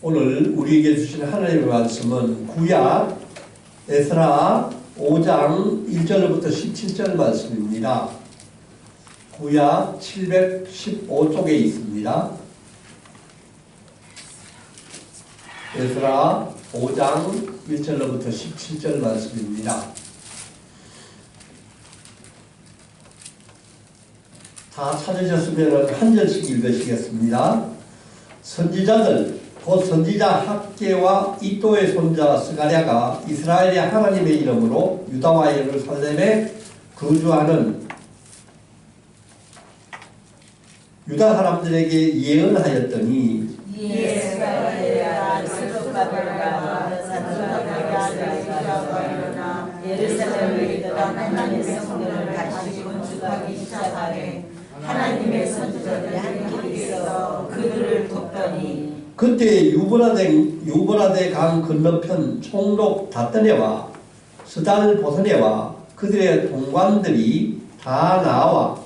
오늘 우리에게 주신 하나님의 말씀은 구약 에스라 5장 1절부터 17절 말씀입니다. 구약 715쪽에 있습니다. 에스라 5장 1절부터 17절 말씀입니다. 다 찾으셨으면 한 절씩 읽으시겠습니다. 선지자들 곧 선지자 학개와 이도의 손자 스가랴가 이스라엘의 하나님의 이름으로 유다와 예루살렘에 거주하는 유다 사람들에게 예언하였더니 예루살렘에 있던 하나님의 성전을 다시 건축하기 시작하되 하나님의 선지자들이 함께 있어 그들을 돕더니 그때 유브라데 강 건너편 총독 다뜨네와 스달 보스네와 그들의 동관들이 다 나와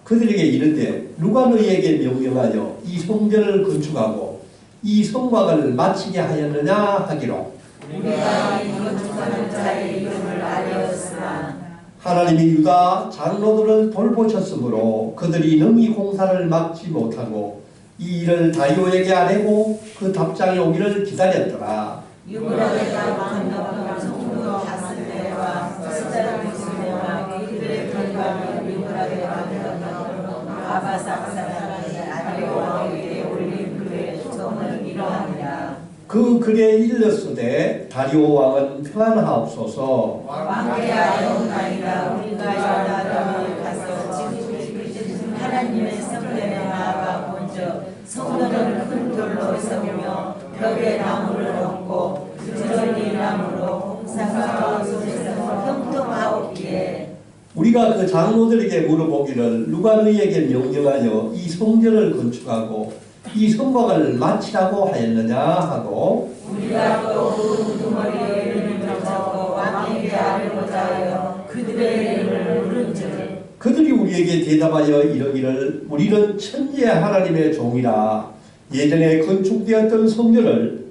그들에게 이르되 누가 너희에게 명령하여 이 성전을 건축하고 이 성곽을 마치게 하였느냐 하기로 우리가 이 건축하는 자의 이름을 알렸으나 하나님이 유다 장로들을 돌보셨으므로 그들이 능히 공사를 막지 못하고 이 일을 다리오에게 아뢰고 그 답장이 오기를 기다렸더라. 유브라데가 건너편 총독 다스네와 스다르보스네와 그들의 동관을 유브라데가 건너편 아바삭 사람이 다리오 왕에게 올린 그의 초청을 이러하니라. 그 글에 일렀으되 다리오 왕은 평안하옵소서. 왕께야 영광이라 우리가 유다람에 가서 지금 하나님의 성전에 나아가 본즉 성전은 큰 돌로 세우며 벽에 나무를 얹고 부지런히 나무로 공사가 속에서 형통하옵기에 우리가 그 장로들에게 물어보기를 누가 너희에게 명령하여 이 성전을 건축하고 이 성곽을 마치라고 하였느냐 하고 우리가 또 우두머리에 이름을 적고 왕에게 아뢰고자 하여 그들의 이름을 물은즉 그들이 우리에게 대답하여 이르기를 우리는 천지의 하나님의 종이라 예전에 건축되었던 성전을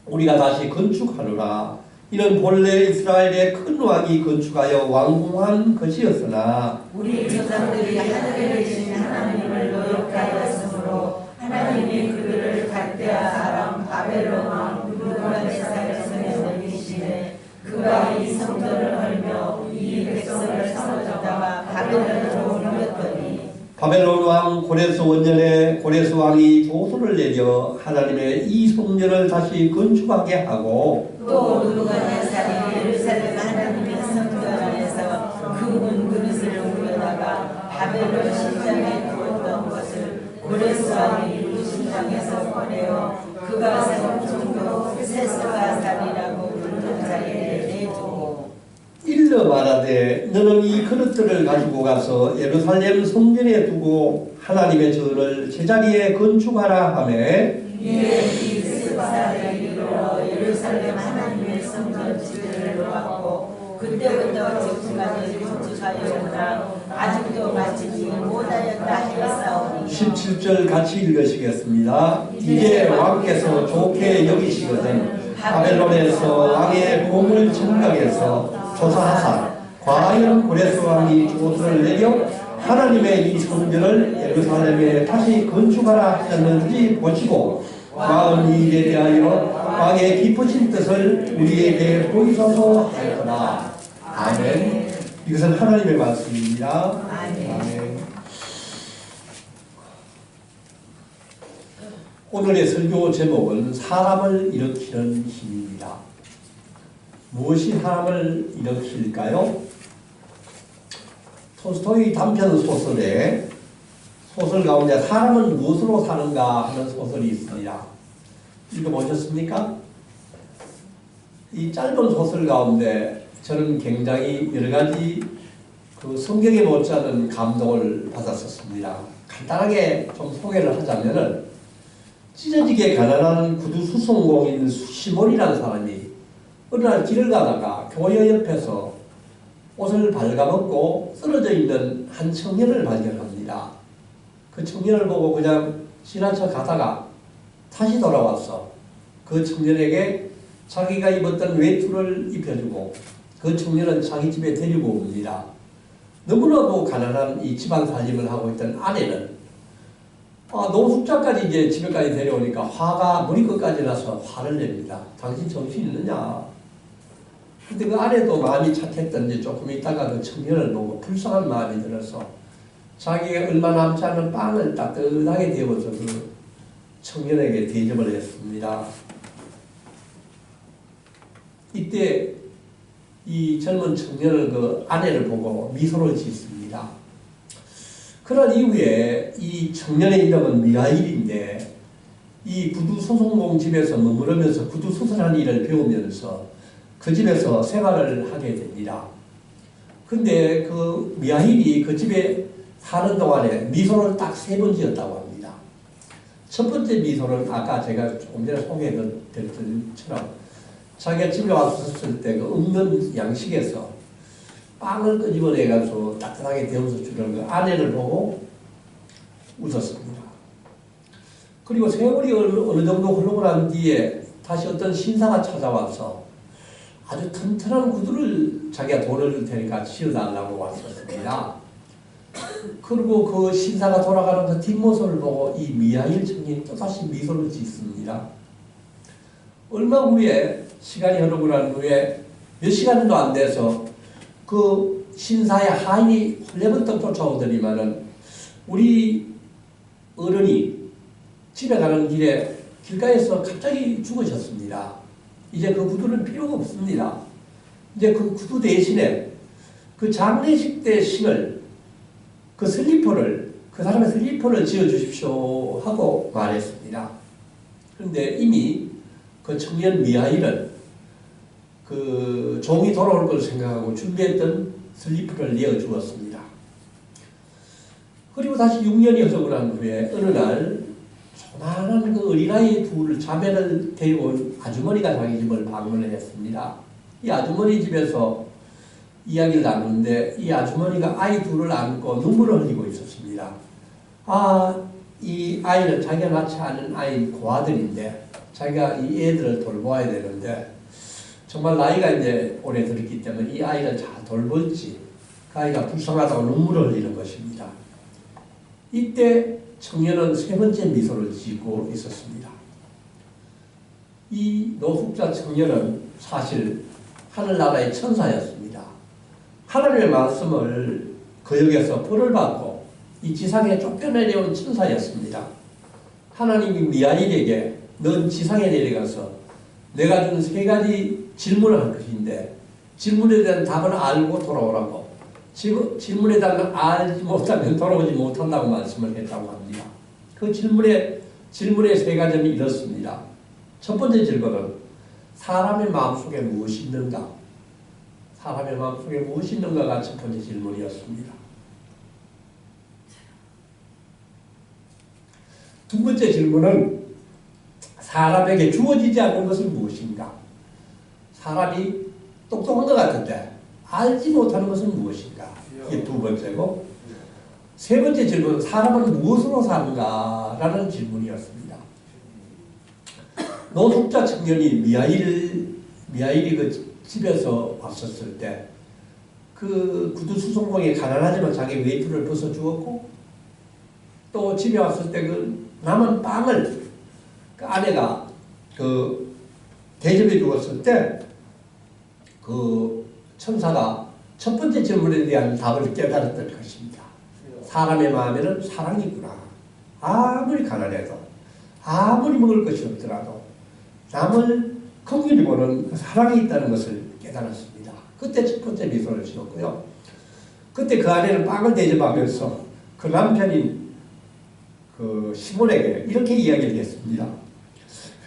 우리가 다시 건축하노라. 이는 본래 이스라엘의 큰 왕이 건축하여 완공한 것이었으나 우리 조상들이 하늘에 계신 하나님을 노역하였으므로 하나님이 그들을 갈대아 아람 바벨론 왕 느부갓네살의 손에 넘기시되 그가 이 성전을 헐며 이 백성을 사로잡다가 바벨론으로 옮겼더니 바벨론 왕 고레스 원년에 고레스 왕이 조서를 내려 하나님의 이 성전을 다시 건축하게 하고 또 느부갓네살이 예루살렘 하나님의 성전 안에서 그 문그릇을 옮겨다가 바벨론 신장에 두었던 것을 고레스 왕이 신장에서 꺼내어 그가 세운 종교 세스가살이라고 부르는 자에게 내주고 일러 말하되 너는 이 그릇들을 가지고 가서 예루살렘 성전에 두고 하나님의 전을 제자리에 건축하라 하매 이에 이 세스가살을 이끌어 예루살렘 하나님의 성전 지대를 놓았고 그때부터 지금까지 건축하였으나 아직도 마치지 못하였다 하였사오니 17절 같이 읽으시겠습니다. 이제 왕께서 좋게 여기시거든 바벨론에서 왕의 보물 청각에서 조사하사 과연 고레스 왕이 조서를 내려 하나님의 이 성전을 예루살렘에 다시 건축하라 하셨는지 보시고 왕은 이 일에 대하여 왕의 기쁘신 뜻을 우리에게 보이소서 하였구나. 아멘. 이것은 하나님의 말씀입니다. 아멘. 오늘의 설교 제목은 사람을 일으키는 힘입니다. 무엇이 사람을 일으킬까요? 톨스토이 단편 소설에 소설 가운데 사람은 무엇으로 사는가 하는 소설이 있습니다. 읽어보셨습니까? 이 짧은 소설 가운데 저는 굉장히 여러가지 그 성경에 못지않은 감동을 받았었습니다. 간단하게 좀 소개를 하자면은 찢어지게 가난한 구두 수송공인 시몬이라는 사람이 어느 날 길을 가다가 교회 옆에서 옷을 발가벗고 쓰러져 있는 한 청년을 발견합니다. 그 청년을 보고 그냥 지나쳐 가다가 다시 돌아왔어. 그 청년에게 자기가 입었던 외투를 입혀주고 그 청년은 자기 집에 데리고 옵니다. 너무나도 가난한 이 집안 살림을 하고 있던 아내는 노숙자까지 이제 집에까지 데려오니까 화가 머리끝까지 나서 화를 냅니다. 당신 정신 있느냐? 근데 그 아내도 마음이 착했던지 조금 있다가 그 청년을 보고 불쌍한 마음이 들어서 자기가 얼마 남지 않은 빵을 따뜻하게 데워서 그 청년에게 대접을 했습니다. 이때 이 젊은 청년은 그 아내를 보고 미소를 짓습니다. 그런 이후에 이 청년의 이름은 미하일인데 이 구두 소송공 집에서 머무르면서 구두 수선하는 일을 배우면서 그 집에서 생활을 하게 됩니다. 근데 그 미하일이 그 집에 사는 동안에 미소를 딱 3번 지었다고 합니다. 첫 번째 미소는 아까 제가 조금 전에 소개해드렸던 것처럼 자기가 집에 왔었을 때 그 없는 양식에서 빵을 끄집어내가지고 따뜻하게 데워서 주는 그 아내를 보고 웃었습니다. 그리고 세월이 어느 정도 흐르고 난 뒤에 다시 어떤 신사가 찾아와서 아주 튼튼한 구두를 자기가 돈을 줄 테니까 지어달라고 왔었습니다. 그리고 그 신사가 돌아가는 그 뒷모습을 보고 이 미하일 청년이 또다시 미소를 짓습니다. 얼마 후에 시간이 흐르고 난 후에 몇 시간도 안 돼서 그 신사의 하인이 헐레번떡 쫓아오더니만은 우리 어른이 집에 가는 길에 길가에서 갑자기 죽으셨습니다. 이제 그 구두는 필요가 없습니다. 이제 그 구두 대신에 그 장례식 때 신을 그 슬리퍼를 그 사람의 슬리퍼를 지어주십시오 하고 말했습니다. 그런데 이미 그 청년 미하일은 그 종이 돌아올 걸 생각하고 준비했던 슬리퍼를 내어주었습니다. 그리고 다시 6년이 흐르고 난 후에 어느 날 조만한 그 어린아이 둘 자매를 데려온 아주머니가 자기 집을 방문을 했습니다. 이 아주머니 집에서 이야기를 나누는데 이 아주머니가 아이 둘을 안고 눈물을 흘리고 있었습니다. 이 아이는 자기가 낳지 않은 아이인 고아들인데 자기가 이 애들을 돌보아야 되는데 정말 나이가 이제 오래 들었기 때문에 이 아이를 잘 돌볼지 그 아이가 불쌍하다고 눈물을 흘리는 것입니다. 이때 청년은 3번째 미소를 짓고 있었습니다. 이 노숙자 청년은 사실 하늘나라의 천사였습니다. 하나님의 말씀을 거역해서 벌을 받고 이 지상에 쫓겨내려온 천사였습니다. 하나님이 미하일에게 넌 지상에 내려가서 내가 준 3가지 질문을 할 것인데 질문에 대한 답을 알고 돌아오라고, 질문에 대한 알지 못하면 돌아오지 못한다고 말씀을 했다고 합니다. 그 질문의 3가지는 이렇습니다. 첫 번째 질문은 사람의 마음속에 무엇이 있는가? 사람의 마음속에 무엇이 있는가가 첫 번째 질문이었습니다. 두 번째 질문은 사람에게 주어지지 않는 것은 무엇인가? 사람이 똑똑한 것 같은데 알지 못하는 것은 무엇인가? 이게 두 번째고, 세 번째 질문은 사람은 무엇으로 사는가? 라는 질문이었습니다. 노숙자 청년이 미하일이 그 집에서 왔었을 때 그 구두 수송공에 가난하지만 자기 외투를 벗어주었고 또 집에 왔을 때 그 남은 빵을 그 아내가 그 대접해 주었을 때 그 천사가 첫 번째 질문에 대한 답을 깨달았던 것입니다. 사람의 마음에는 사랑이 있구나. 아무리 가난해도 아무리 먹을 것이 없더라도 남을 긍휼히 보는 그 사랑이 있다는 것을 깨달았습니다. 그때 첫 번째 미소를 지었고요. 그때 그 아내는 빵을 대접하면서 그 남편인 그 시몬에게 이렇게 이야기를 했습니다.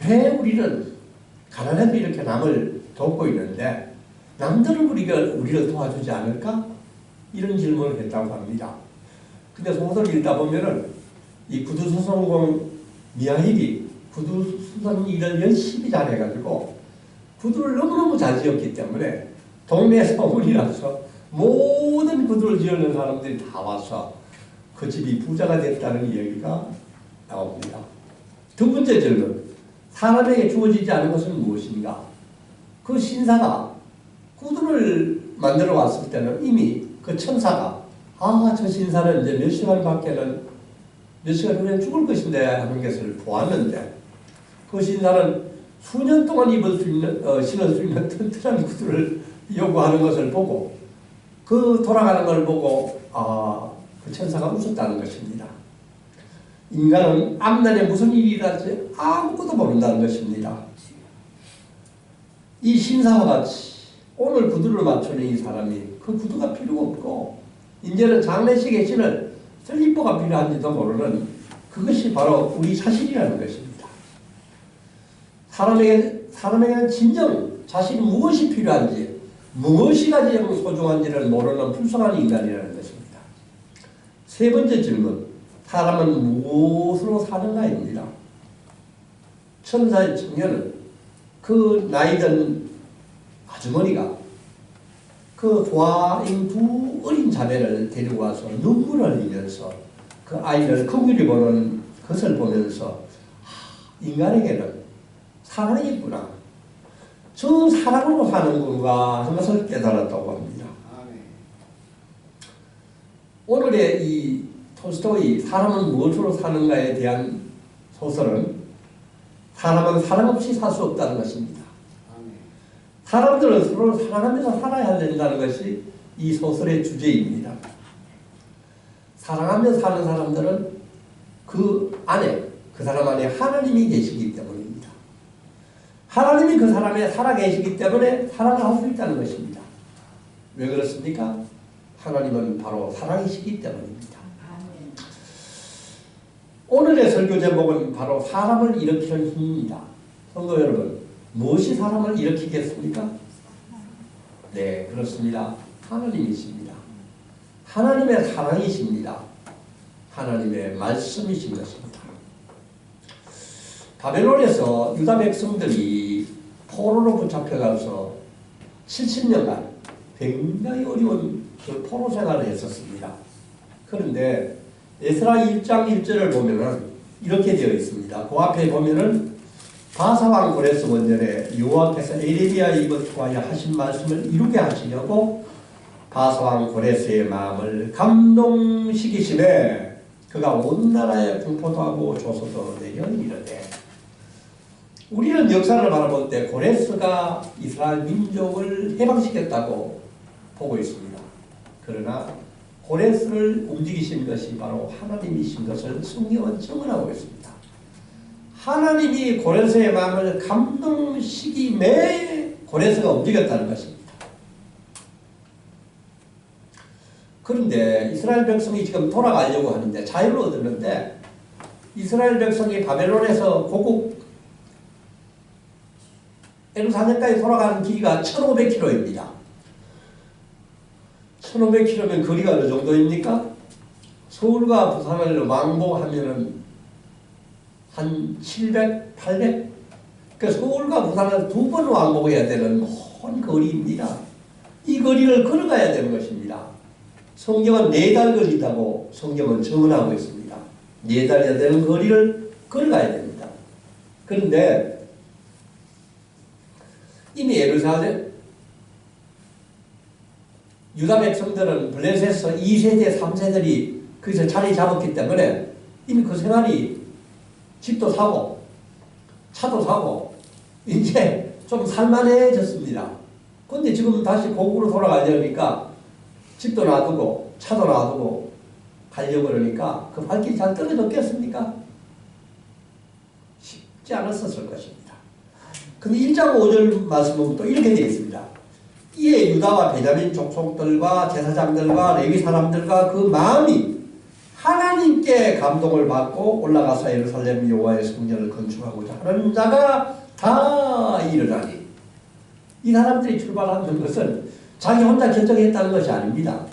왜 우리는 가난해도 이렇게 남을 돕고 있는데 남들은 우리를 도와주지 않을까? 이런 질문을 했다고 합니다. 근데 소설을 읽다 보면은 이 구두수선공 미하일이 구두수선 일을 열심히 잘해가지고 구두를 너무너무 잘 지었기 때문에 동네 소문이 나서 모든 구두를 지었는 사람들이 다 와서 그 집이 부자가 됐다는 이야기가 나옵니다. 두 번째 질문, 사람에게 주어지지 않은 것은 무엇인가? 그 신사가 구두를 만들어 왔을 때는 이미 그 천사가 저 신사는 이제 몇 시간 후에 죽을 것인데 하는 것을 보았는데 그 신사는 수년 동안 입을 수 있는, 신을 수 있는 튼튼한 구두를 요구하는 것을 보고 그 돌아가는 걸 보고 그 천사가 웃었다는 것입니다. 인간은 앞날에 무슨 일이 일어날지 아무것도 모른다는 것입니다. 이 신사와 같이 오늘 구두를 맞추는 이 사람이 그 구두가 필요가 없고 이제는 장례식에 신을 슬리퍼가 필요한지도 모르는 그것이 바로 우리 자신이라는 것입니다. 사람에게는 진정 자신이 무엇이 필요한지 무엇이 가장 소중한지를 모르는 불쌍한 인간이라는 것입니다. 세 번째 질문, 사람은 무엇으로 사는가입니다. 천사의 청년은 그 나이든 아주머니가 그 과인 두 어린 자매를 데리고 와서 눈물을 흘리면서 그 아이를 긍휼히 보는 것을 보면서 인간에게는 사랑이 있구나. 저 사랑으로 사는구나 하는 것을 깨달았다고 합니다. 오늘의 이 톨스토이 사람은 무엇으로 사는가에 대한 소설은 사람은 사랑 없이 살 수 없다는 것입니다. 사람들은 서로 사랑하면서 살아야 된다는 것이 이 소설의 주제입니다. 사랑하며 사는 사람들은 그 안에, 그 사람 안에 하나님이 계시기 때문입니다. 하나님이 그 사람에 살아계시기 때문에 사랑을 할 수 있다는 것입니다. 왜 그렇습니까? 하나님은 바로 사랑이시기 때문입니다. 오늘의 설교 제목은 바로 사람을 일으키는 힘입니다. 성도 여러분, 무엇이 사람을 일으키겠습니까? 네, 그렇습니다. 하나님이십니다. 하나님의 사랑이십니다. 하나님의 말씀이신 것입니다. 바벨론에서 유다 백성들이 포로로 붙잡혀가서 70년간 굉장히 어려운 그 포로 생활을 했었습니다. 그런데 에스라 1장 1절을 보면은 이렇게 되어 있습니다. 그 앞에 보면은 바사왕 고레스 원년에 여호와께서 에레미야 입을 통하여 하신 말씀을 이루게 하시려고 바사왕 고레스의 마음을 감동시키심에 그가 온 나라에 공포도 하고 조서도 내려 이르되. 우리는 역사를 바라볼 때 고레스가 이스라엘 민족을 해방시켰다고 보고 있습니다. 그러나 고레스를 움직이신 것이 바로 하나님이신 것을 성경은 증언하고 있습니다. 하나님이 고레스의 마음을 감동시키매 고레스가 움직였다는 것입니다. 그런데 이스라엘 백성이 지금 돌아가려고 하는데 자유를 얻었는데 이스라엘 백성이 바벨론에서 고국 예루살렘까지 돌아가는 길이가 1500km입니다. 1500km면 거리가 어느 정도입니까? 서울과 부산을 왕복하면은 한 700, 800? 그러니까 서울과 부산을 2번 왕복해야 되는 먼 거리입니다. 이 거리를 걸어가야 되는 것입니다. 성경은 4달 걸린다고 성경은 증언하고 있습니다. 4달이나 되는 거리를 걸어가야 됩니다. 그런데 이미 예루살렘 유다 백성들은 블레셋에서 2세대, 3세들이 거기서 자리 잡았기 때문에 이미 그 생활이 집도 사고 차도 사고 이제 좀 살만해졌습니다. 그런데 지금 다시 고국으로 돌아가려니까 집도 놔두고 차도 놔두고 가려고 그러니까 그 발길이 잘 떨어졌겠습니까? 쉽지 않았었을 것입니다. 근데 1장 5절 말씀은 또 이렇게 되어 있습니다. 이에 유다와 베냐민 족속들과 제사장들과 레위 사람들과 그 마음이 하나님께 감동을 받고 올라가서 예루살렘 여호와의 성전을 건축하고자 하는 자가 다 일어나니. 이 사람들이 출발하는 것은 자기 혼자 결정했다는 것이 아닙니다.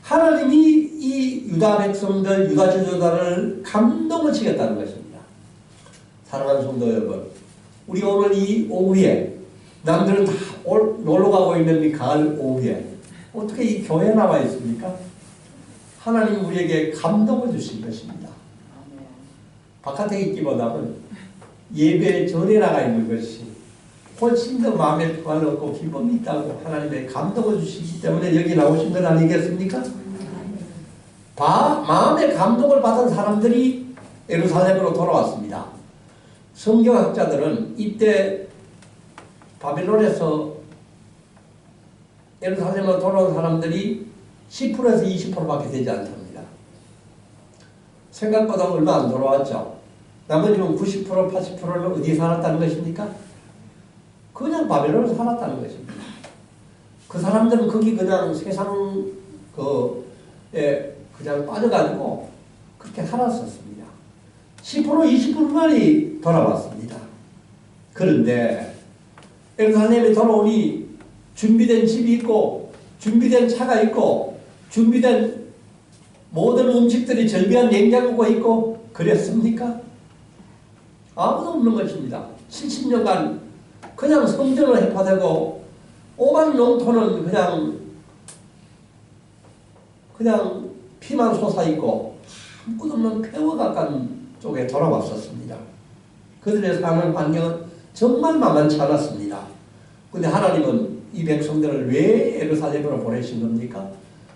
하나님이 이 유다 백성들, 유다 지도자를 감동을 시켰다는 것입니다. 사랑하는 성도 여러분, 우리 오늘 이 오후에 남들은 다 놀러가고 있는 이 가을 오후에 어떻게 이 교회에 나와 있습니까? 하나님 우리에게 감동을 주신 것입니다. 바깥에 있기보다는 예배 전에 나가 있는 것이 훨씬 더 마음에 평안을 얻고 기쁨이 있다고 하나님의 감동을 주시기 때문에 여기 나오신 것 아니겠습니까? 마음의 감동을 받은 사람들이 예루살렘으로 돌아왔습니다. 성경학자들은 이때 바벨론에서 예루살렘으로 돌아온 사람들이 10%에서 20%밖에 되지 않답니다. 생각보다 얼마 안 돌아왔죠. 나머지는 90%, 80%는 어디에 살았다는 것입니까? 그냥 바벨론에서 살았다는 것입니다. 그 사람들은 거기 그냥 세상 그냥 빠져가지고 그렇게 살았었습니다. 10%, 20%만이 돌아왔습니다. 그런데 예루살렘에 돌아오니 준비된 집이 있고 준비된 차가 있고 준비된 모든 음식들이 절비한 냉장고가 있고 그랬습니까? 아무도 없는 것입니다. 70년간 그냥 성전을 해파되고 오만 농토는 그냥 피만 솟아있고 아무것도 없는 폐허 가까운 쪽에 돌아왔었습니다. 그들의 사는 환경은 정말 만만치 않았습니다. 그런데 하나님은 이 백성들을 왜 예루살렘으로 보내신 겁니까?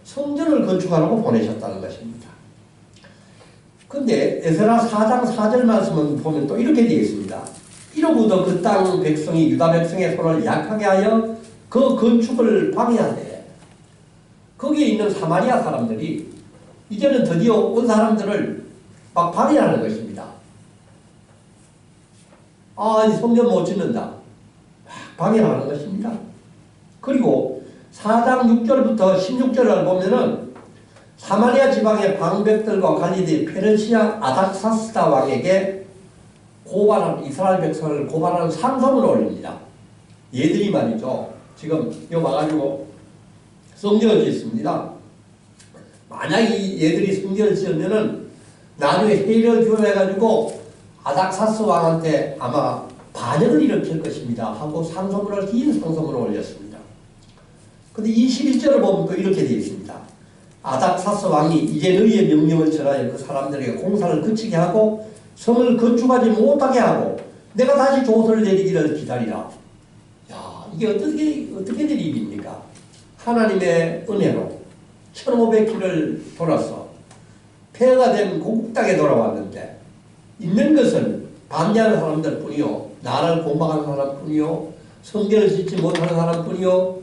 성전을 건축하라고 보내셨다는 것입니다. 그런데 에스라 4장 4절 말씀은 보면 또 이렇게 되어 있습니다. 이로부터 그 땅 백성이 유다 백성의 손을 약하게 하여 그 건축을 방해하되 거기에 있는 사마리아 사람들이 이제는 드디어 온 사람들을 막 방해하는 것입니다. 이 성전 못 짓는다. 방해하는 것입니다. 그리고 4장 6절부터 16절을 보면은 사마리아 지방의 방백들과 갈리디 페르시아 아닥사스다 왕에게 이스라엘 백성을 고발하는 상소문을 올립니다. 얘들이 말이죠. 지금 여기 와가지고 성전을 짓습니다. 만약 이 얘들이 성전을 지으면은 나중에 해를 교회해가지고 아닥사스 왕한테 아마 반역을 일으킬 것입니다. 하고 상소문을 긴 상소문을 올렸습니다. 근데 21절을 보면 또 이렇게 되어 있습니다. 아닥사스 왕이 이제 너희의 명령을 전하여 그 사람들에게 공사를 그치게 하고 성을 건축하지 못하게 하고 내가 다시 조서를 내리기를 기다리라. 이게 어떻게 될 일입니까? 하나님의 은혜로 1500km를 돌아서 폐허가 된 고국 땅에 돌아왔는데 있는 것은 반대하는 사람들 뿐이요, 나라를 공박하는 사람 뿐이요, 성전을 짓지 못하는 사람 뿐이요,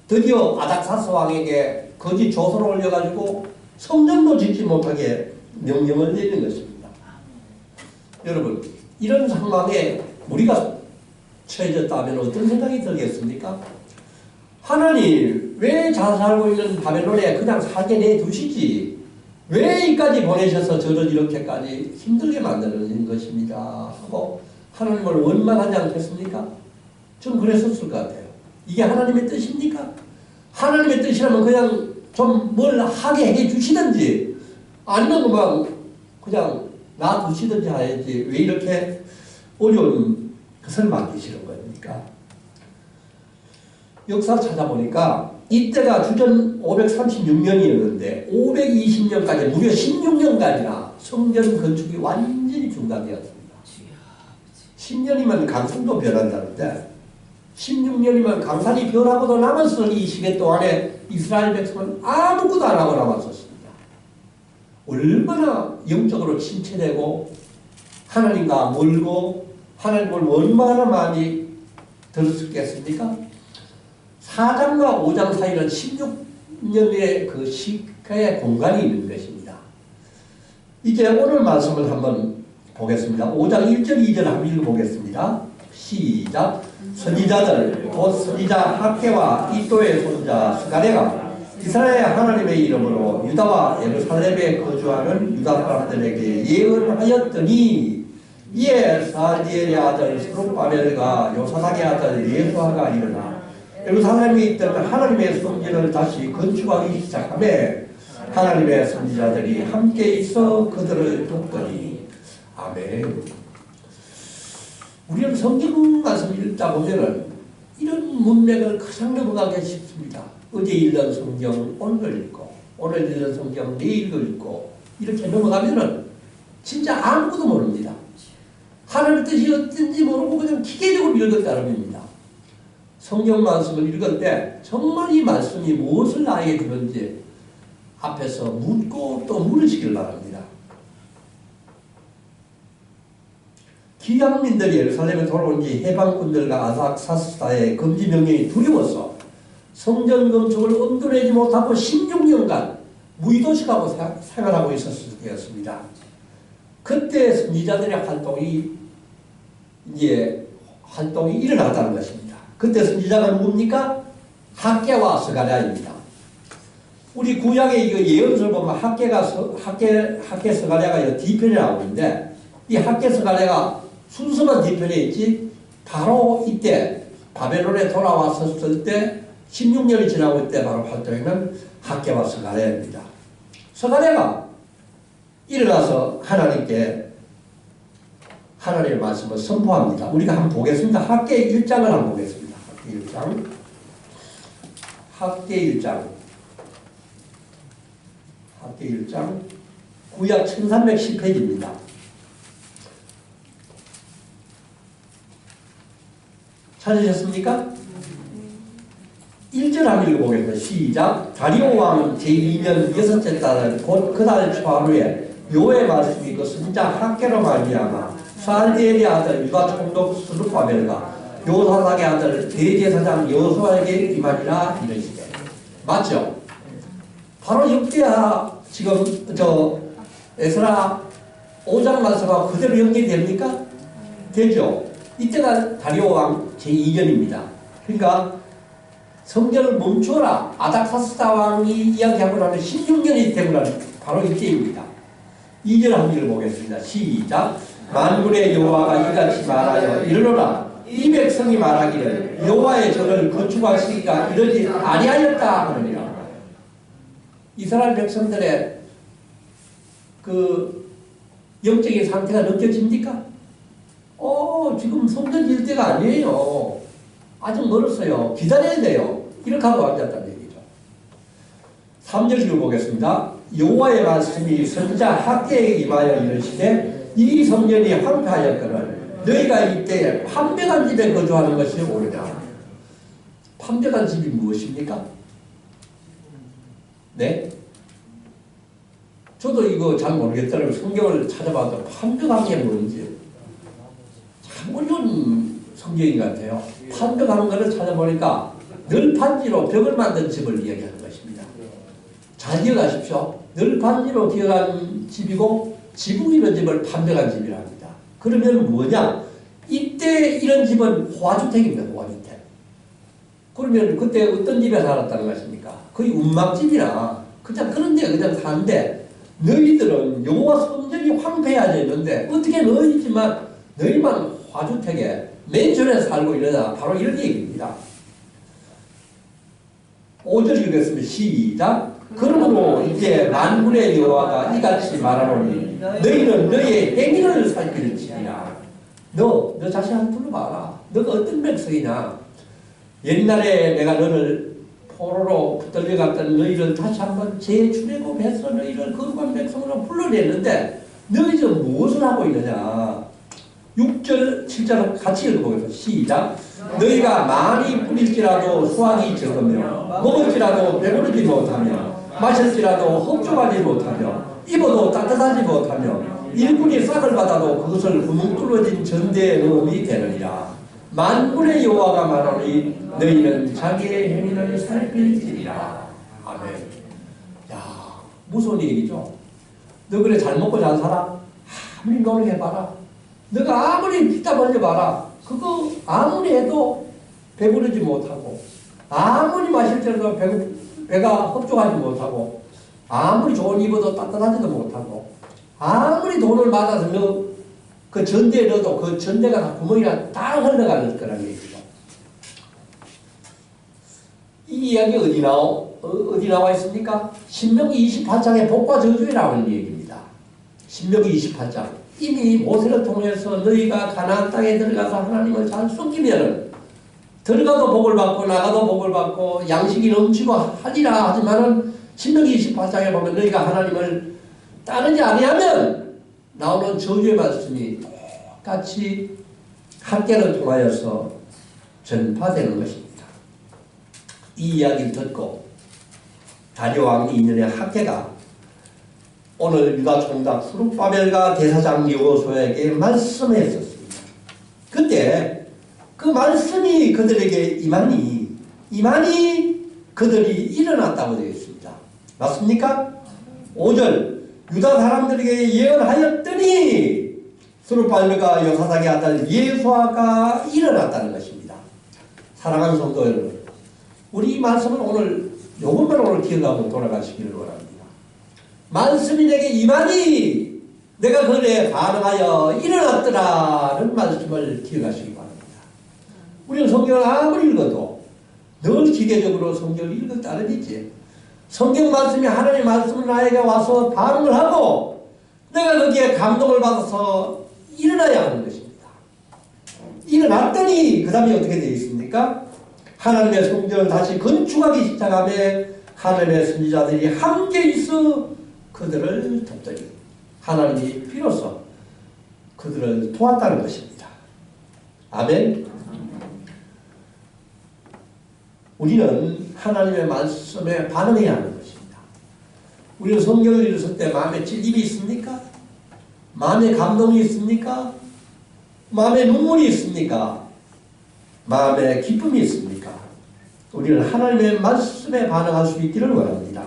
드디어 아닥사스 왕에게 거짓 조서를 올려가지고 성전도 짓지 못하게 명령을 내리는 것입니다. 여러분, 이런 상황에 우리가 처해졌다면 어떤 생각이 들겠습니까? 하나님, 왜 잘 살고 있는 바벨론에 그냥 살게 내두시지? 왜 이까지 보내셔서 저를 이렇게까지 힘들게 만드는 것입니다. 하고 하나님을 원망하지 않겠습니까? 좀 그랬었을 것 같아요. 이게 하나님의 뜻입니까? 하나님의 뜻이라면 그냥 좀 뭘 하게 해 주시든지 아니면 그냥 놔두시든지 해야지 왜 이렇게 어려운 것을 맡기시는 겁니까? 역사 찾아보니까 이때가 주전 536년이었는데 520년까지 무려 16년간이나 성전 건축이 완전히 중단되었습니다. 10년이면 강산도 변한다는데 16년이면 강산이 변하고도 남았을 이 시간 동안에 이스라엘 백성은 아무것도 안 하고 남았었습니다. 얼마나 영적으로 침체되고 하나님과 멀고 하나님을 원망하는 마음이 들었겠습니까? 4장과 5장 사이는 16년의 그 시간의 공간이 있는 것입니다. 이제 오늘 말씀을 한번 보겠습니다. 5장 1절 2절 한번 읽어보겠습니다. 시작. 선지자들 곧 선지자 학개와 이도의 손자 스가랴가 이스라엘 하나님의 이름으로 유다와 예루살렘에 거주하는 유다 사람들에게 예언하였더니 이에 사디엘의 아들 스룹바벨과 요사닥의 아들 예수아가 일어나 예루살렘에 있던 하나님의 성전을 다시 건축하기 시작하며 하나님의 선지자들이 함께 있어 그들을 돕더니 아멘. 우리는 성경 말씀을 읽다 보면은 이런 문맥을 가장 넘어가기 쉽습니다. 어제 읽던 성경 오늘 읽고 오늘 읽던 성경 내일도 읽고 이렇게 넘어가면은 진짜 아무것도 모릅니다. 하나님 뜻이 어떤지 모르고 그냥 기계적으로 읽었 따름입니다. 성경 말씀을 읽을 때 정말 이 말씀이 무엇을 나에게 주는지 앞에서 묻고 또 물으시길 바랍니다. 기양민들이 예루살렘에 돌아온 뒤 해방군들과 아삭사스다의 금지 명령이 두려워서 성전 건축을 엄두내지 못하고 16년간 무의도식하고 생활하고 있었을 때였습니다. 그때 선지자들의 활동이 일어났다는 것입니다. 그때 선지자가 누굽니까? 학개와 스가랴입니다. 우리 구약의 이거 예언서를 보면 학개 스가랴가 뒤편이라고 하는데 이 학개 스가랴가 순서만 뒤편에 있지 바로 이때 바벨론에 돌아왔었을 때 16년이 지나고 있을 때 바로 활동하는 학개와 스가랴입니다. 스가랴가 일어나서 하나님께 하나님의 말씀을 선포합니다. 우리가 한번 보겠습니다. 학개 1장을 한번 보겠습니다. 학개 1장 구약 1310페이지입니다. 찾으셨습니까? 1절 한번 읽어보겠습니다. 시작. 다리오 왕 제2년 6째 달은 곧 그달 초하루에 여호와의 말씀이 그 선지자 학개로 말미암아 살디엘의 아들 유다 총독 스룹바벨과 요사닥의 아들 대제사장 여호수아에게 임하니라 이르시되. 맞죠? 바로 역대하 지금 에스라 5장 말씀하고 그대로 연결됩니까? 되죠? 이때가 다리오 왕 제2년입니다. 그러니까 성전을 멈춰라. 아닥사스다 왕이 이야기하고 나면 16년이 되고 나면 바로 이때입니다. 2절 한번 읽어보겠습니다. 시작. 만군의 여호와가 이같이 말하여 이르노라. 이 백성이 말하기를 여호와의 전을 건축하시기가 이러지 아니하였다 하느니라. 이스라엘 백성들의 그 영적인 상태가 느껴집니까? 지금 성전 질 때가 아니에요. 아직 멀었어요. 기다려야 돼요. 이렇게 하고 앉았다는 얘기죠. 3절 읽어보겠습니다. 여호와의 말씀이 선지자 학개에게 임하여 이르시되 이 성전이 황폐하였거늘 너희가 이때 판벽한 집에 거주하는 것이 옳으냐. 판벽한 집이 무엇입니까? 네? 저도 이거 잘 모르겠더라고요. 성경을 찾아봐도 판벽한 게 뭔지 참 어려운 성경인 것 같아요. 판벽하는 것을 찾아보니까 널판지로 벽을 만든 집을 이야기하는 것입니다. 잘 기억하십시오. 널판지로 기억한 집이고 지붕 있는 집을 판벽한 집이라 합니다. 그러면 뭐냐? 이때 이런 집은 호화주택입니다. 호화주택. 그러면 그때 어떤 집에 살았다는 것입니까? 거의 운막집이나 그냥 그런 데 그냥 사는데 너희들은 여호와 성전이 황폐해져 있는데 어떻게 너희지만 너희만 화주택에 맨션에 살고 이러냐. 바로 이런 얘기입니다. 5절 읽겠습니다. 시작. 그러므로 이제 만군의 여호와가 이같이 말하노니 너희는 너희의 행위를 살필지니라. 너 자신한테 불러봐라. 너가 어떤 백성이냐. 옛날에 내가 너를 포로로 붙들려갔던 너희를 다시 한번 재출애굽해서 너희를 거룩한 백성으로 불러냈는데 너희 지금 무엇을 하고 있느냐. 6절 7절 같이 읽어보겠습니다. 시작. 너희가 많이 뿌릴지라도 수확이 적으며 먹을지라도 배부르지 못하며 마실지라도 흡족하지 못하며 입어도 따뜻하지 못하며 일꾼이 싹을 받아도 그것을 구멍 뚫어진 전대에 넣음이 되느니라. 만군의 여호와가 말하니 너희는 자기의 행위를 살필지니라. 아멘. 야, 무서운 얘기죠. 너 그래 잘 먹고 잘 살아? 아무리 노력해봐라. 너가 아무리 피땀 흘려봐라. 그거 아무리 해도 배부르지 못하고 아무리 마실 때도 배가 흡족하지 못하고 아무리 좋은 입어도 따뜻하지도 못하고 아무리 돈을 받아서 너 그 전대에 넣어도 그 전대가 다 구멍이라 다 흘러가는 거라는 얘기죠. 이 이야기 어디 나와 있습니까? 신명기 28장의 복과 저주에 나오는 얘기입니다. 신명기 28장. 이미 모세를 통해서 너희가 가나안 땅에 들어가서 하나님을 잘 섬기면은 들어가도 복을 받고 나가도 복을 받고 양식이 넘치고 하리라 하지만은 신명기 28장에 보면 너희가 하나님을 따르지 아니하면 나오는 저주의 말씀이 같이 학계를 통하여서 전파되는 것입니다. 이 이야기를 듣고 다리오 왕이 있는 학계가 오늘 유다 총독 수룹바벨과 대사장 여호수아에게 말씀했었습니다. 그때 그 말씀이 그들에게 임하니 그들이 일어났다고 되어 있습니다. 맞습니까? 5절 유다 사람들에게 예언하였더니 수룹바벨과 여사삭의 아들 여호수아가 일어났다는 것입니다. 사랑하는 성도 여러분, 우리 이 말씀은 오늘 요것만 오늘 기억하고 돌아가시기를 원합니다. 말씀이 내게 임하니 내가 그에 반응하여 일어났더라는 말씀을 기억하시기 바랍니다. 우리는 성경을 아무리 읽어도 늘 기계적으로 성경을 읽을 따름이지, 성경 말씀이 하나님의 말씀을 나에게 와서 반응을 하고 내가 거기에 감동을 받아서 일어나야 하는 것입니다. 일어났더니 그 다음에 어떻게 되어 있습니까? 하나님의 성전을 다시 건축하기 시작하며 하나님의 선지자들이 함께 있어 그들을 돕더니 하나님이 비로소 그들을 도왔다는 것입니다. 아멘. 우리는 하나님의 말씀에 반응해야 하는 것입니다. 우리는 성경을 읽을 때 마음에 찔림이 있습니까? 마음에 감동이 있습니까? 마음에 눈물이 있습니까? 마음에 기쁨이 있습니까? 우리는 하나님의 말씀에 반응할 수 있기를 원합니다.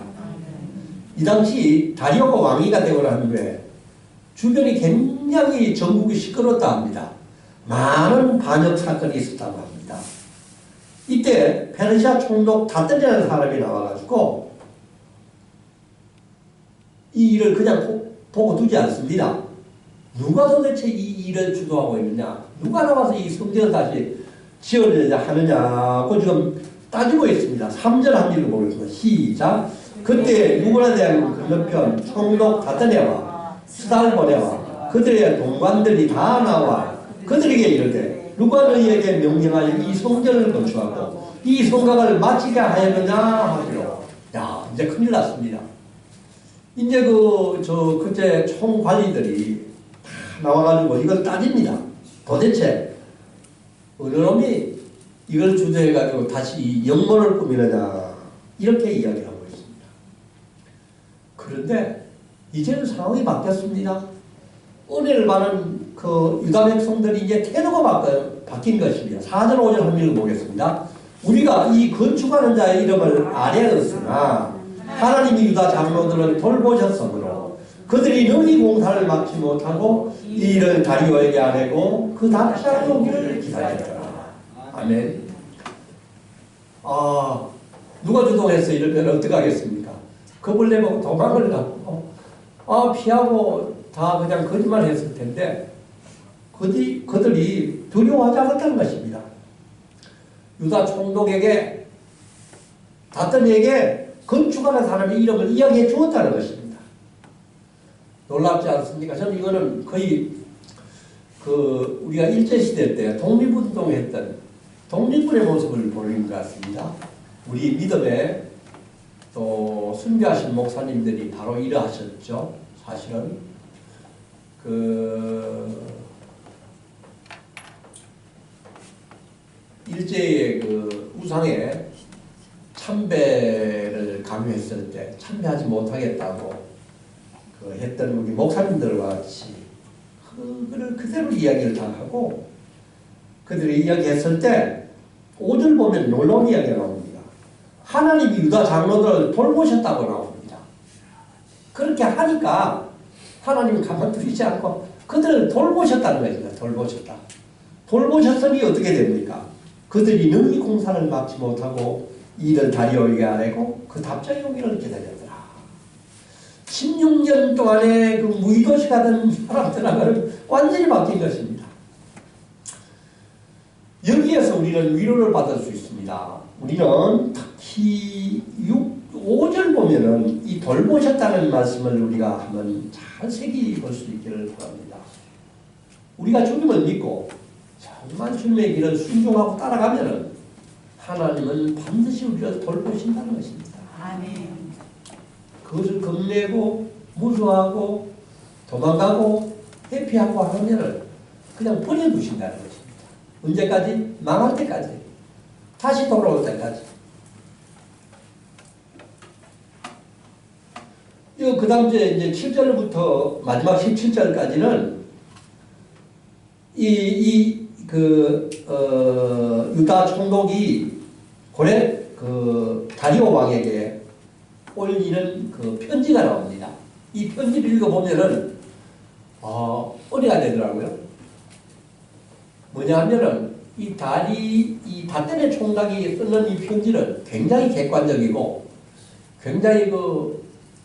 이 당시 다리오가 왕위가 되고 난 후에 주변이 굉장히 전국이 시끄럽다 합니다. 많은 반역 사건이 있었다고 합니다. 이때 페르시아 총독 다떼리라는 사람이 나와가지고 이 일을 그냥 보고 두지 않습니다. 누가 도대체 이 일을 주도하고 있느냐, 누가 나와서 이 성전을 다시 지어내야 하느냐고 지금 따지고 있습니다. 3절 한 일을 보겠습니다. 시작. 그때 누구나 대한 건너편 총독 다떼리와 스달보네와 그들의 동관들이 다 나와 그들에게 이르되 누가 너희에게 명령하여 이 성전을 건축하고 이 성곽을 마치게 하였느냐 하시로. 야, 이제 큰일 났습니다. 이제 그때 총관리들이 다 나와가지고 이걸 따집니다. 도대체 어느 놈이 이걸 주도해가지고 다시 영모를 꾸미느냐, 이렇게 이야기를 하고 있습니다. 그런데 이제는 상황이 바뀌었습니다. 은혜를 받은 그 유다 백성들이 이제 태도가 바뀐 것입니다. 4절 5절 한 번 읽어보겠습니다. 우리가 이 건축하는 자의 이름을 아뢰었으나 하나님이 유다 장로들을 돌보셨으므로 그들이 능히 공사를 막지 못하고 이 일을 다리오에게 아뢰고 그 답장 오기를 기다렸더라. 아멘. 누가 주동해서 이러면 어떡하겠습니까? 겁을 내고 도망을 가고 피하고 다 그냥 거짓말 했을 텐데 그들이 두려워하지 않았다는 것입니다. 유다 총독에게 다더니에게 건축하는 사람의 이름을 이야기해 주었다는 것입니다. 놀랍지 않습니까? 저는 이거는 거의 우리가 일제시대 때 독립운동했던 독립군의 모습을 보이는 것 같습니다. 우리 믿음에 또 순교하신 목사님들이 바로 이러하셨죠. 사실은 일제의 우상에 참배를 강요했을 때 참배하지 못하겠다고 했던 우리 목사님들과 같이 그걸 그대로 이야기를 다 하고 그들이 이야기했을 때 5절 보면 놀라운 이야기가 나옵니다. 하나님이 유다 장로들을 돌보셨다고 나옵니다. 그렇게 하니까 하나님은 가만두지 않고 그들을 돌보셨다는 것입니다. 돌보셨다. 돌보셨으니 어떻게 됩니까? 그들이 능히 공사를 막지 못하고 이를 다리오에게 아뢰고 그 답장이 오기를 기다렸더라. 16년 동안에 그 무의도시가 된 사람들하고는 완전히 바뀐 것입니다. 여기에서 우리는 위로를 받을 수 있습니다. 우리는 특히 5절 보면은 이 돌보셨다는 말씀을 우리가 한번 잘 새기볼 수 있기를 바랍니다. 우리가 주님을 믿고 정말 주님의 길을 순종하고 따라가면은 하나님은 반드시 우리를 돌보신다는 것입니다. 아멘. 그것을 겁내고 무서워하고 도망가고 회피하고 하면은 그냥 버려두신다는 것입니다. 언제까지? 망할 때까지. 다시 돌아올 때까지. 그 다음 주에 이제 7절부터 마지막 17절까지는 유다 총독이 고레 다리오 왕에게 올리는 그 편지가 나옵니다. 이 편지를 읽어보면은, 어려야 되더라고요. 뭐냐 하면은, 이 다떼네 총독이 쓰는 이 편지는 굉장히 객관적이고, 굉장히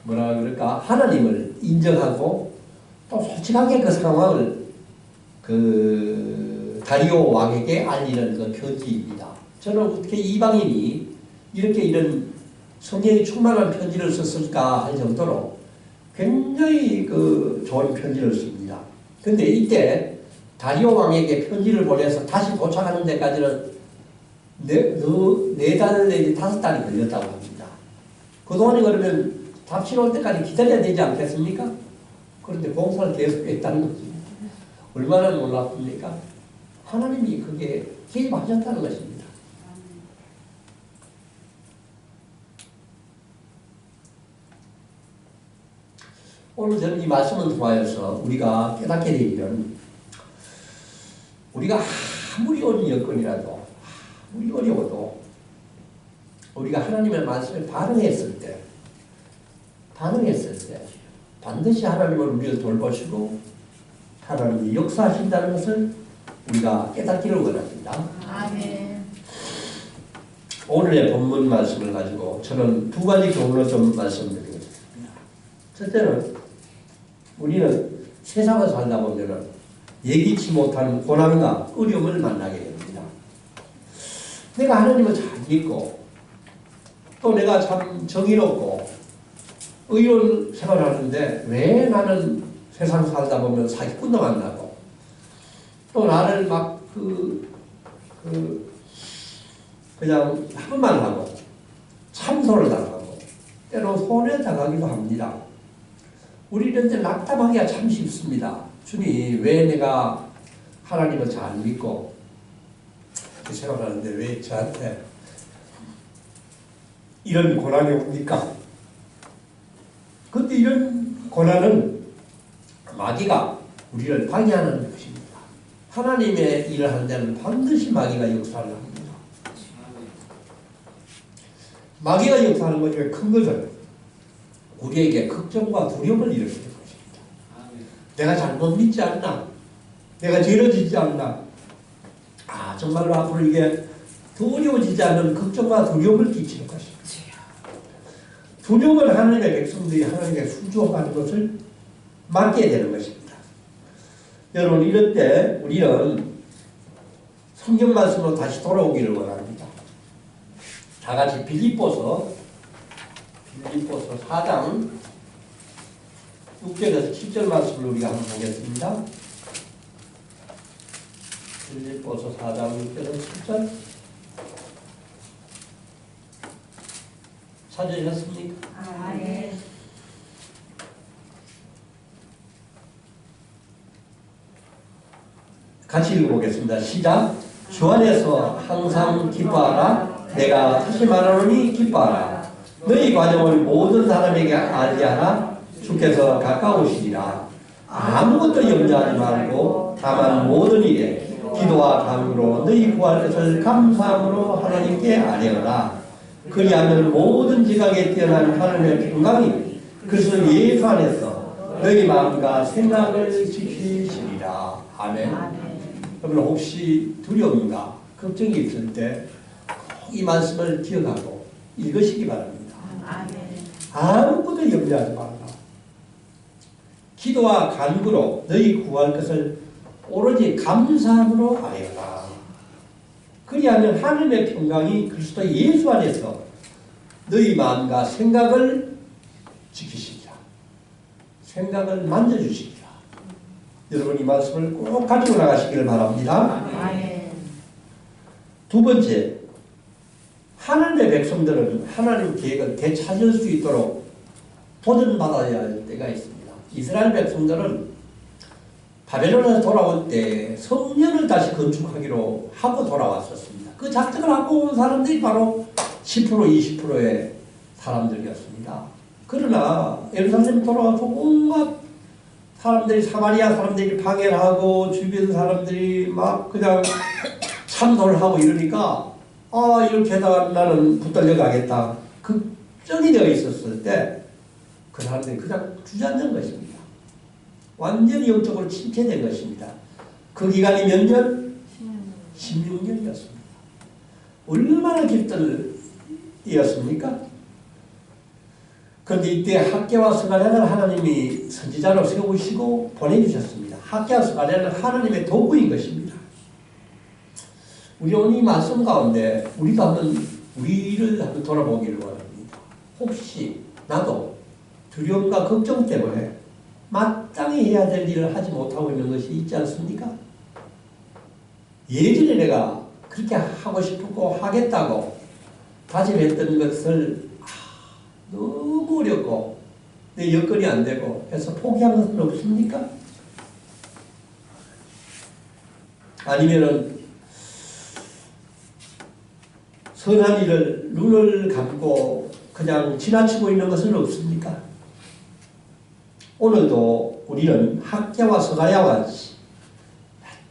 뭐라 그럴까, 하나님을 인정하고, 또 솔직하게 그 상황을 다리오 왕에게 알리는 그 편지입니다. 저는 어떻게 이방인이 이렇게 이런 성경이 충만한 편지를 썼을까 할 정도로 굉장히 좋은 편지를 씁니다. 근데 이때 다리오 왕에게 편지를 보내서 다시 도착하는 데까지는 4달 내지 5달이 걸렸다고 합니다. 그동안에 그러면 답신 올 때까지 기다려야 되지 않겠습니까? 그런데 봉사를 계속했다는 거지. 얼마나 놀랍습니까? 하나님이 그게 개입하셨다는 것입니다. 오늘 저는 이 말씀을 통하여서 우리가 깨닫게 되기는, 우리가 아무리 어려운 여건이라도, 아무리 어려워도 우리가 하나님의 말씀에 반응했을 때 반드시 하나님은 우리를 돌보시고 하나님이 역사하신다는 것을 우리가 깨닫기를 원합니다. 아멘. 오늘의 본문 말씀을 가지고 저는 2가지 교훈을 좀 말씀드리겠습니다. 첫째는, 우리는 세상을 살다 보면은 예기치 못한 고난과 어려움을 만나게 됩니다. 내가 하나님을 잘 믿고, 또 내가 참 정의롭고 의로운 생활을 하는데 왜 나는 세상 살다 보면 사기꾼도 만나고, 또 나를 막 그냥 나쁘만 하고 참소를 당하고 때로 손해 당하기도 합니다. 우리는 이제 낙담하기가 참 쉽습니다. 주님, 왜 내가 하나님을 잘 믿고 그 생활하는데 왜 저한테 이런 고난이 옵니까? 그런데 이런 고난은 마귀가 우리를 방해하는 것입니다. 하나님의 일을 하는 데는 반드시 마귀가 역사를 합니다. 마귀가 역사하는 것 중에 큰 것은 우리에게 걱정과 두려움을 일으키는 것입니다. 내가 잘못 믿지 않나? 내가 죄를 짓지 않나? 정말로 앞으로 이게 더 어려워지지 않는 걱정과 두려움을 끼치는 것입니다. 두려움은 하나님의 백성들이 하나님께 순종하는 것을 막게 되는 것입니다. 여러분, 이럴 때 우리는 성경 말씀으로 다시 돌아오기를 원합니다. 다 같이 빌립보서 4장 6절에서 7절 말씀을 우리가 한번 보겠습니다. 빌립보서 4장 6절에서 7절 찾으셨습니까? 네. 같이 읽어보겠습니다. 시작. 주 안에서 항상 기뻐하라. 내가 다시 말하노니 기뻐하라. 너희 과정을 모든 사람에게 알게 하라. 주께서 가까우시리라. 아무것도 염려하지 말고 다만 모든 일에 기도와 간구로 너희 구할 것을 감사함으로 하나님께 아뢰어라. 그리하면 모든 지각에 뛰어난 하나님의 평강이 그리스도 예수 안에서 너희 마음과 생각을 지키시리라. 아멘. 여러분, 혹시 두려움과 걱정이 있을 때 이 말씀을 기억하고 읽으시기 바랍니다. 아무것도 염려하지 말라. 기도와 간구로 너희 구할 것을 오로지 감사함으로 아뢰어라. 그리하면 하나님의 평강이 그리스도 예수 안에서 너희 마음과 생각을 지키시리라. 생각을 만져주시리라. 여러분, 이 말씀을 꼭 가지고 나가시기를 바랍니다. 두 번째, 하나님의 백성들은 하나님 계획을 되찾을 수 있도록 도전받아야 할 때가 있습니다. 이스라엘 백성들은 바벨론에서 돌아올 때 성전을 다시 건축하기로 하고 돌아왔었습니다. 그 작정을 하고 온 사람들이 바로 10% 20%의 사람들이었습니다. 그러나 예루살렘 돌아와서 온갖 사람들이 사마리아 사람들이 방해를 하고 주변 사람들이 막 그냥 참소를 하고 이러니까 이렇게 하다가 나는 붙들려 가겠다. 걱정이 되어 있었을 때 그 사람들이 그냥 주저앉은 것입니다. 완전히 영적으로 침체된 것입니다. 그 기간이 몇 년? 16년이었습니다. 얼마나 길들이었습니까? 그런데 이때 학개와 스가랴를 하나님이 선지자로 세우시고 보내주셨습니다. 학개와 스가랴는 하나님의 도구인 것입니다. 우리 오늘 이 말씀 가운데 우리도 우리를 한번 돌아보기를 원합니다. 혹시 나도 두려움과 걱정 때문에 마땅히 해야 될 일을 하지 못하고 있는 것이 있지 않습니까? 예전에 내가 그렇게 하고 싶고 하겠다고 다짐했던 것을 너무 어렵고 내 여건이 안 되고 해서 포기한 것은 없습니까? 아니면은 선한 일을 눈을 감고 그냥 지나치고 있는 것은 없습니까? 오늘도 우리는 학개와 스가랴와 같이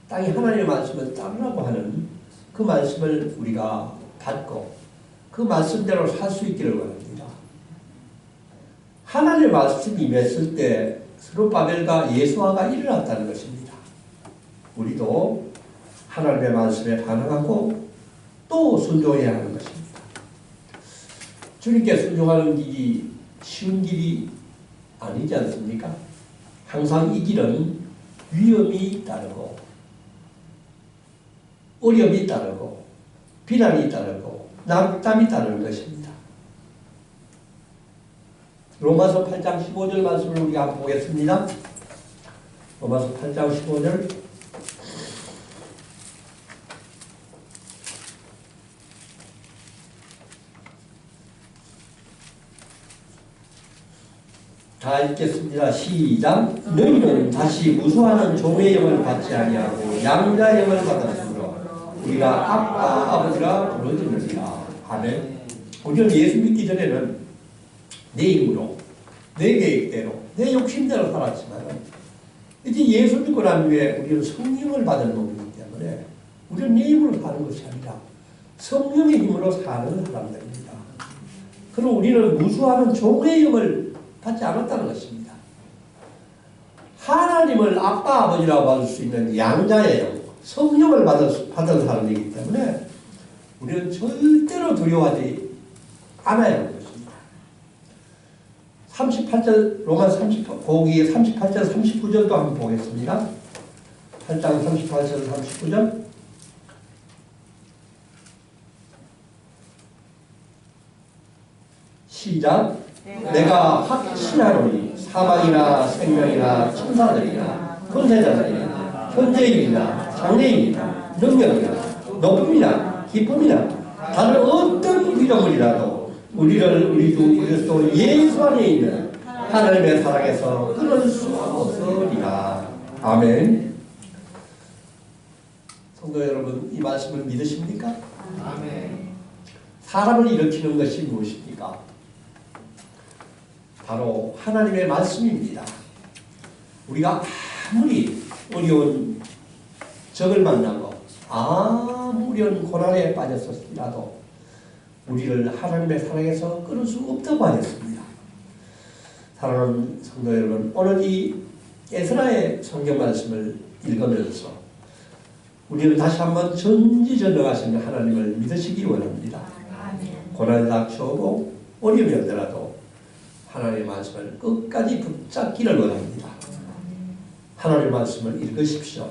마땅히 하나님의 말씀을 따르라고 하는 그 말씀을 우리가 받고 그 말씀대로 살 수 있기를 원합니다. 하나님의 말씀이 임했을 때 스룹바벨과 예수아가 일어났다는 것입니다. 우리도 하나님의 말씀에 반응하고 또 순종해야 하는 것입니다. 주님께 순종하는 길이 쉬운 길이 아니지 않습니까? 항상 이 길은 위험이 따르고 어려움이 따르고 비난이 따르고 낙담이 따르는 것입니다. 로마서 8장 15절 말씀을 우리가 한번 보겠습니다. 로마서 8장 15절 다 읽겠습니다. 시작. 너희는 다시 무수하는 종의 영을 받지 아니하고 양자의 영을 받았으므로 우리가 아빠 아버지라 부르짖느니라. 아멘. 우리는 예수 믿기 전에는 내 힘으로 내 계획대로 내 욕심대로 살았지만 이제 예수 믿고 난 후에 우리는 성령을 받은 놈이기 때문에 우리는 내 힘으로 사는 것이 아니라 성령의 힘으로 사는 사람들입니다. 그럼 우리는 무수하는 종의 영을 받지 않았다는 것입니다. 하나님을 아빠 아버지라고 받을 수 있는 양자의 영, 성령을 받은 사람이기 때문에 우리는 절대로 두려워하지 않아야 하는 것입니다. 38절 로마서 38절 39절도 한번 보겠습니다. 8장 38절 39절 시작. 내가 확신하노니 사망이나 생명이나 천사들이나 권세자들이나 현재일이나 장래일이나 능력이나 높음이나 기쁨이나 다른 어떤 피조물이라도 우리를 우리 주 그리스도 예수 안에 있는 하나님의 사랑에서 끊을 수 없으리라. 아멘. 성도 여러분, 이 말씀을 믿으십니까? 아멘. 사람을 일으키는 것이 무엇입니까? 바로 하나님의 말씀입니다. 우리가 아무리 어려운 적을 만나고 아무런 고난에 빠졌을지라도 우리를 하나님의 사랑에서 끊을 수 없다고 하였습니다. 사랑하는 성도 여러분, 오늘 이 에스라의 성경 말씀을 읽으면서 우리는 다시 한번 전지전능하신 하나님을 믿으시기 원합니다. 고난이 닥쳐오고 어려움이 오더라도 하나님의 말씀을 끝까지 붙잡기를 원합니다. 하나님의 말씀을 읽으십시오.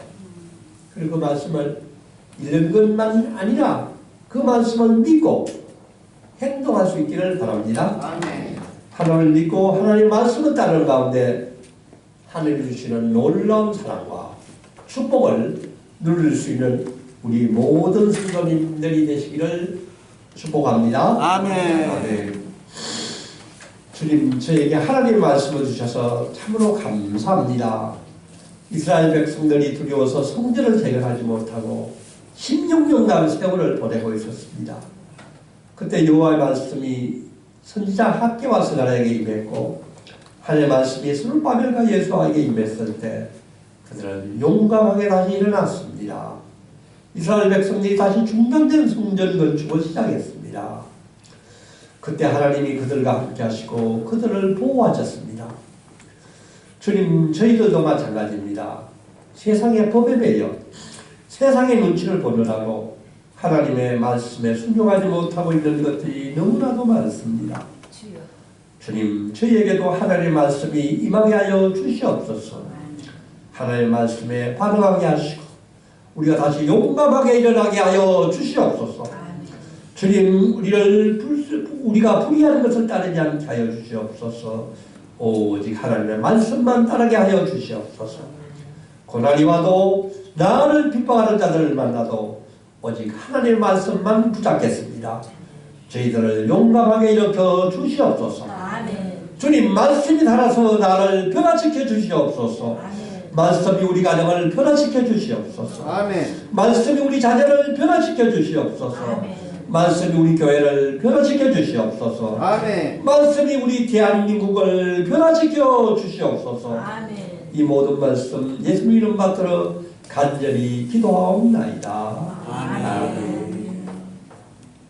그리고 그 말씀을 읽는 것만 아니라 그 말씀을 믿고 행동할 수 있기를 바랍니다. 하나님을 믿고 하나님의 말씀을 따르는 가운데 하늘이 주시는 놀라운 사랑과 축복을 누릴 수 있는 우리 모든 성도님들이 되시기를 축복합니다. 아멘. 아멘. 주님, 저에게 하나님의 말씀을 주셔서 참으로 감사합니다. 이스라엘 백성들이 두려워서 성전을 재건하지 못하고 16년간 세월을 보내고 있었습니다. 그때 여호와의 말씀이 선지자 학개와 스가랴에게 임했고 하나님의 말씀이 스룹바벨과 예수아에게 임했을 때 그들은 용감하게 다시 일어났습니다. 이스라엘 백성들이 다시 중단된 성전 건축을 시작했습니다. 그때 하나님이 그들과 함께 하시고 그들을 보호하셨습니다. 주님, 저희들도 마찬가지입니다. 세상의 법에 매여 세상의 눈치를 보느라고 하나님의 말씀에 순종하지 못하고 있는 것들이 너무나도 많습니다. 주님, 저희에게도 하나님의 말씀이 임하게 하여 주시옵소서. 하나님의 말씀에 반응하게 하시고 우리가 다시 용감하게 일어나게 하여 주시옵소서. 주님, 우리가 불의하는 것을 따르지 않게 하여 주시옵소서. 오직 하나님의 말씀만 따르게 하여 주시옵소서. 고난이 와도 나를 핍박하는 자들을 만나도 오직 하나님의 말씀만 붙잡겠습니다. 저희들을 용감하게 일으켜 주시옵소서. 아멘. 주님, 말씀이 살아서 나를 변화시켜 주시옵소서. 아멘. 말씀이 우리 가정을 변화시켜 주시옵소서. 아멘. 말씀이 우리 자녀를 변화시켜 주시옵소서. 아멘. 말씀이 우리 교회를 변화시켜 주시옵소서. 아멘. 말씀이 우리 대한민국을 변화시켜 주시옵소서. 아멘. 이 모든 말씀 예수님 이름 받들어 간절히 기도하옵나이다. 아멘.